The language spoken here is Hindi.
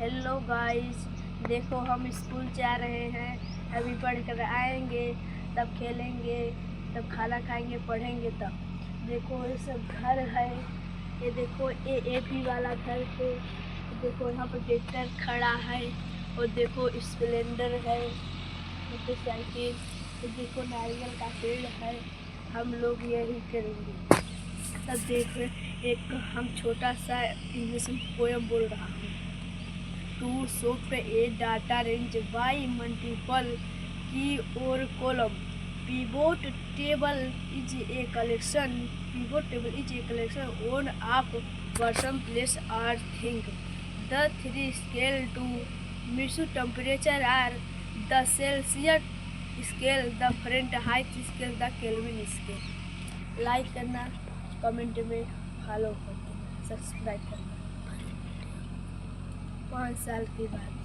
हेलो गाइस, देखो हम स्कूल जा रहे हैं। अभी पढ़ कर आएंगे, तब खेलेंगे, तब खाना खाएंगे, पढ़ेंगे तब। देखो ये सब घर है। ये देखो एपी वाला घर है। देखो यहाँ पर ट्रैक्टर खड़ा है और देखो स्प्लेंडर है, मोटरसाइकिल। तो देखो नारियल का पेड़ है। हम लोग यही करेंगे। तब देखो एक हम छोटा सा इंग्लिश में पोयम बोल रहा हूँ। टू सोप a data range by multiple की और column pivot table is a collection on of person, place or thing. The three scale to measure temperature are the Celsius scale, the Fahrenheit scale, the Kelvin scale. Like करना, कमेंट में फॉलो कर देना, सब्सक्राइब करना। 5 साल के बाद